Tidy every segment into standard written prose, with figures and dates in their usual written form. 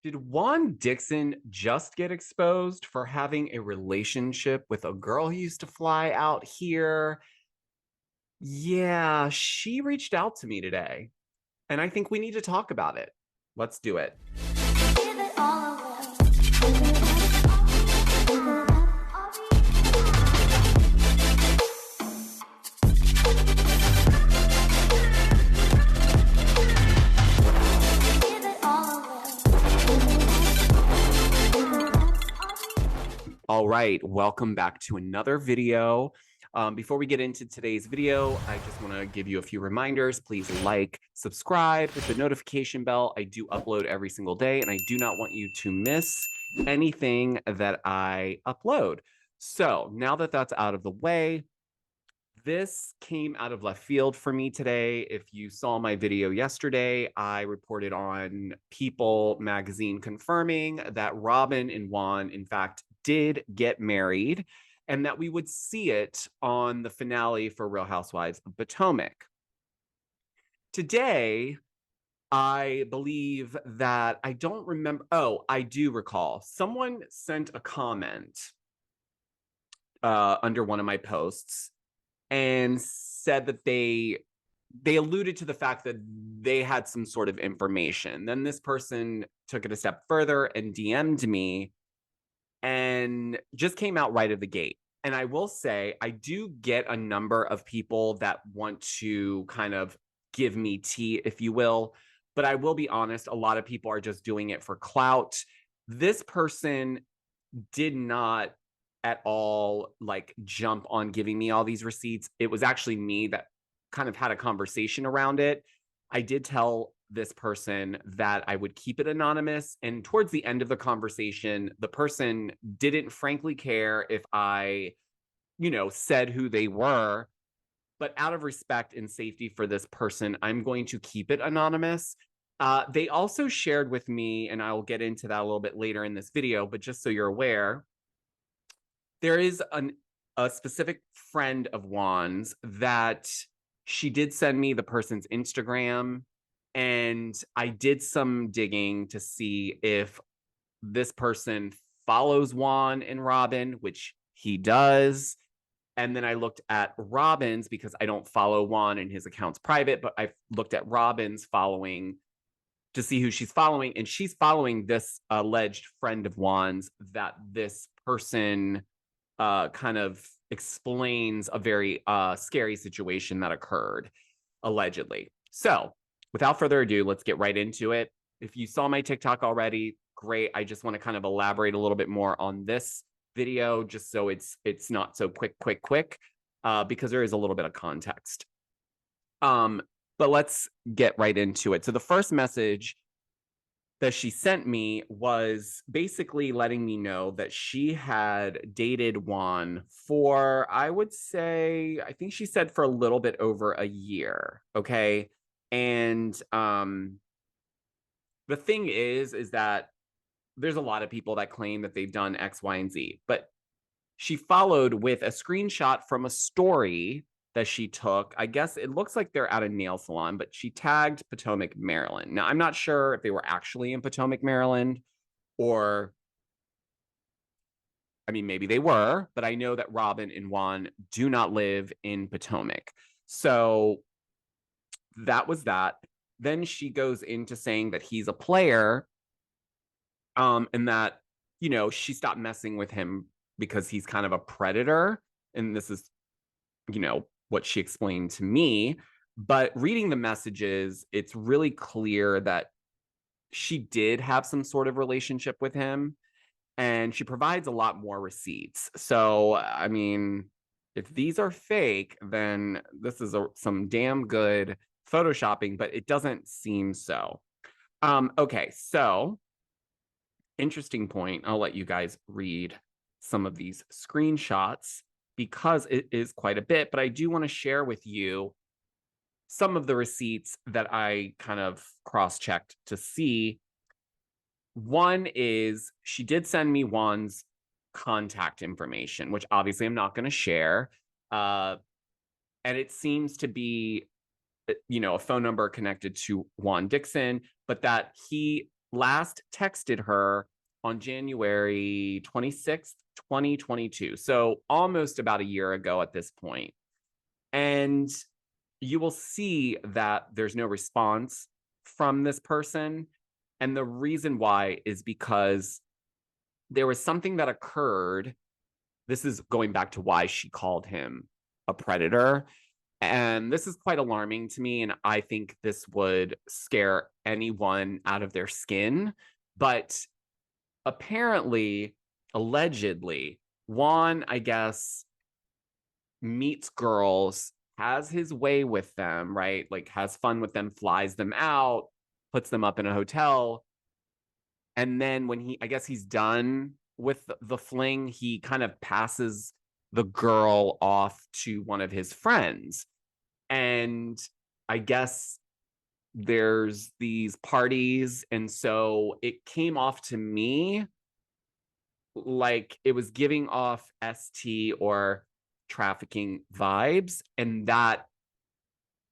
Did Juan Dixon just get exposed for having a relationship with a girl he used to fly out here? Yeah, she reached out to me today, and I think we need to talk about it. Let's do it. All right, welcome back to another video. Before we get into today's video, I just want to give you a few reminders. Please like, subscribe, hit the notification bell. I do upload every single day, and I do not want you to miss anything that I upload. So now that that's out of the way, this came out of left field for me today. If you saw my video yesterday, I reported on People magazine confirming that Robin and Juan, in fact, did get married and that we would see it on the finale for Real Housewives of Potomac. Today, I believe that I don't remember. Oh, I do recall. Someone sent a comment under one of my posts and said that they alluded to the fact that they had some sort of information. Then this person took it a step further and DM'd me and just came out right of the gate. And I will say, I do get a number of people that want to kind of give me tea, if you will. But I will be honest, a lot of people are just doing it for clout. This person did not at all like jump on giving me all these receipts. It was actually me that kind of had a conversation around it. I did tell this person that I would keep it anonymous. And towards the end of the conversation, the person didn't frankly care if I, said who they were. But out of respect and safety for this person, I'm going to keep it anonymous. They also shared with me, and I will get into that a little bit later in this video, but just so you're aware, there is a specific friend of Juan's that she did send me the person's Instagram, and I did some digging to see if this person follows Juan and Robin, which he does. And then I looked at Robin's because I don't follow Juan and his account's private, but I looked at Robin's following to see who she's following. And she's following this alleged friend of Juan's that this person kind of explains a very scary situation that occurred, allegedly. So without further ado, let's get right into it. If you saw my TikTok already, great. I just want to kind of elaborate a little bit more on this video, just so it's not so quick, because there is a little bit of context. But let's get right into it. So the first message that she sent me was basically letting me know that she had dated Juan for, I would say, I think she said for a little bit over a year. Okay. And the thing is that there's a lot of people that claim that they've done X, Y, and Z, but she followed with a screenshot from a story that she took. I guess it looks like they're at a nail salon, but she tagged Potomac, Maryland. Now, I'm not sure if they were actually in Potomac, Maryland, or, I mean, maybe they were, but I know that Robin and Juan do not live in Potomac. So that was that. Then she goes into saying that he's a player, and that, she stopped messing with him because he's kind of a predator. And this is, what she explained to me. But reading the messages, it's really clear that she did have some sort of relationship with him, and she provides a lot more receipts. So, I mean, if these are fake, then this is some damn good photoshopping, but it doesn't seem so. Okay, so interesting point. I'll let you guys read some of these screenshots because it is quite a bit, but I do want to share with you some of the receipts that I kind of cross-checked to see. One is she did send me Juan's contact information, which obviously I'm not going to share. And it seems to be, a phone number connected to Juan Dixon, but that he last texted her on January 26th, 2022. So almost about a year ago at this point. And you will see that there's no response from this person. And the reason why is because there was something that occurred. This is going back to why she called him a predator. And this is quite alarming to me. And I think this would scare anyone out of their skin. But apparently, allegedly, Juan, I guess, meets girls, has his way with them, right? Like has fun with them, flies them out, puts them up in a hotel. And then when I guess he's done with the fling, he kind of passes the girl off to one of his friends. And I guess there's these parties. And so it came off to me like it was giving off ST or trafficking vibes. And that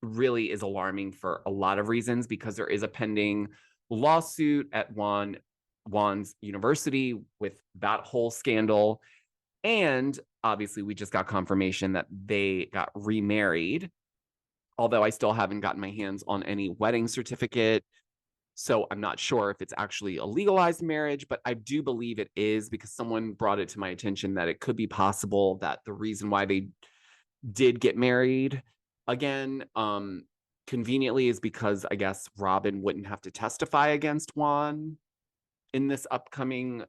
really is alarming for a lot of reasons because there is a pending lawsuit at Juan's university with that whole scandal. And obviously, we just got confirmation that they got remarried, although I still haven't gotten my hands on any wedding certificate. So I'm not sure if it's actually a legalized marriage, but I do believe it is because someone brought it to my attention that it could be possible that the reason why they did get married again, conveniently, is because I guess Robin wouldn't have to testify against Juan in this upcoming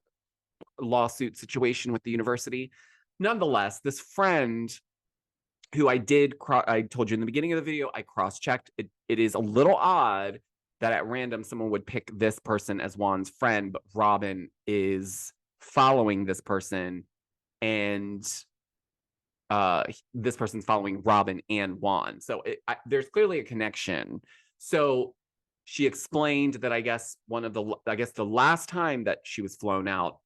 lawsuit situation with the university. Nonetheless, this friend who I told you in the beginning of the video, I cross-checked. It is a little odd that at random someone would pick this person as Juan's friend, but Robin is following this person, and this person's following Robin and Juan. So there's clearly a connection. So she explained that I guess the last time that she was flown out,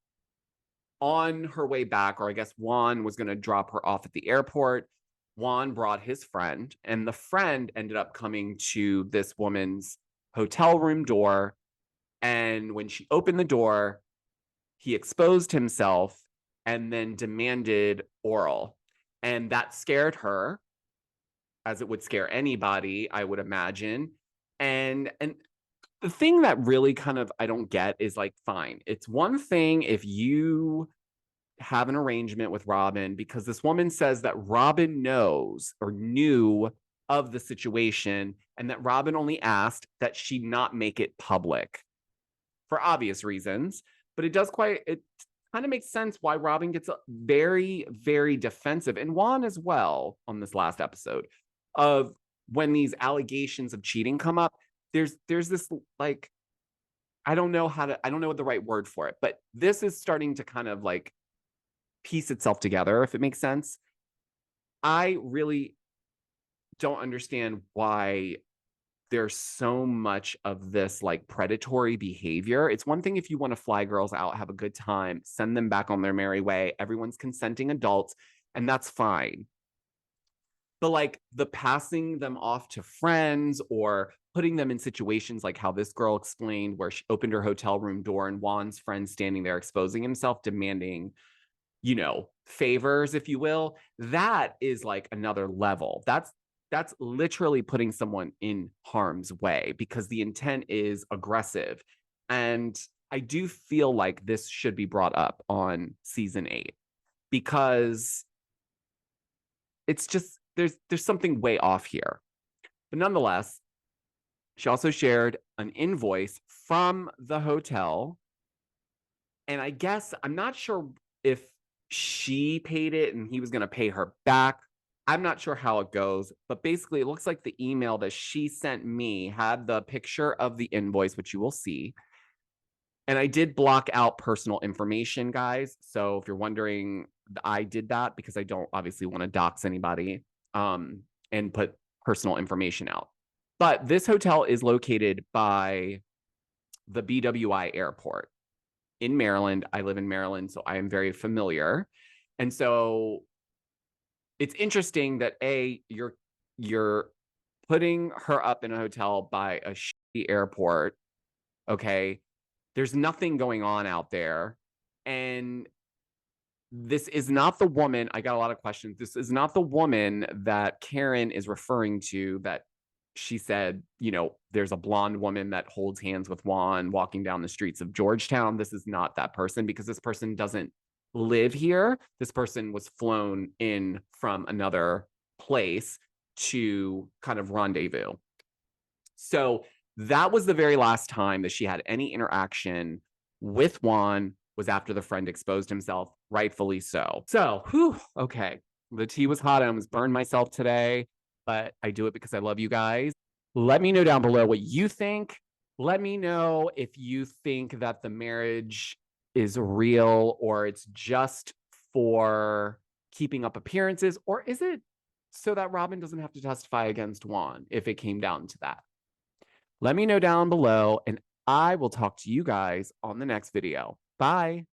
on her way back, or I guess Juan was going to drop her off at the airport. Juan brought his friend, and the friend ended up coming to this woman's hotel room door. And when she opened the door, he exposed himself and then demanded oral. And that scared her, as it would scare anybody, I would imagine. And the thing that really kind of I don't get is like, fine, it's one thing if you have an arrangement with Robin, because this woman says that Robin knows or knew of the situation and that Robin only asked that she not make it public for obvious reasons. But it kind of makes sense why Robin gets very, very defensive, and Juan as well on this last episode, of when these allegations of cheating come up. There's this like, I don't know what the right word for it, but this is starting to kind of like piece itself together, if it makes sense. I really don't understand why there's so much of this like predatory behavior. It's one thing if you want to fly girls out, have a good time, send them back on their merry way. Everyone's consenting adults, and that's fine. But like the passing them off to friends or putting them in situations like how this girl explained, where she opened her hotel room door and Juan's friend standing there exposing himself, demanding, favors, if you will, that is like another level. That's literally putting someone in harm's way because the intent is aggressive. And I do feel like this should be brought up on season 8 because it's just there's something way off here. But nonetheless, she also shared an invoice from the hotel. And I guess I'm not sure if she paid it and he was going to pay her back. I'm not sure how it goes, but basically it looks like the email that she sent me had the picture of the invoice, which you will see. And I did block out personal information, guys. So if you're wondering, I did that because I don't obviously want to dox anybody and put personal information out. But this hotel is located by the BWI airport in Maryland. I live in Maryland, so I am very familiar. And so it's interesting that you're putting her up in a hotel by a shitty airport, okay? There's nothing going on out there. And this is not the woman. I got a lot of questions. This is not the woman that Karen is referring to, that she said, you know, there's a blonde woman that holds hands with Juan walking down the streets of Georgetown. This is not that person, because this person doesn't live here. This person was flown in from another place to kind of rendezvous. So that was the very last time that she had any interaction with Juan, was after the friend exposed himself, rightfully so. So, okay. The tea was hot. I almost burned myself today, but I do it because I love you guys. Let me know down below what you think. Let me know if you think that the marriage is real, or it's just for keeping up appearances, or is it so that Robin doesn't have to testify against Juan if it came down to that? Let me know down below, and I will talk to you guys on the next video. Bye.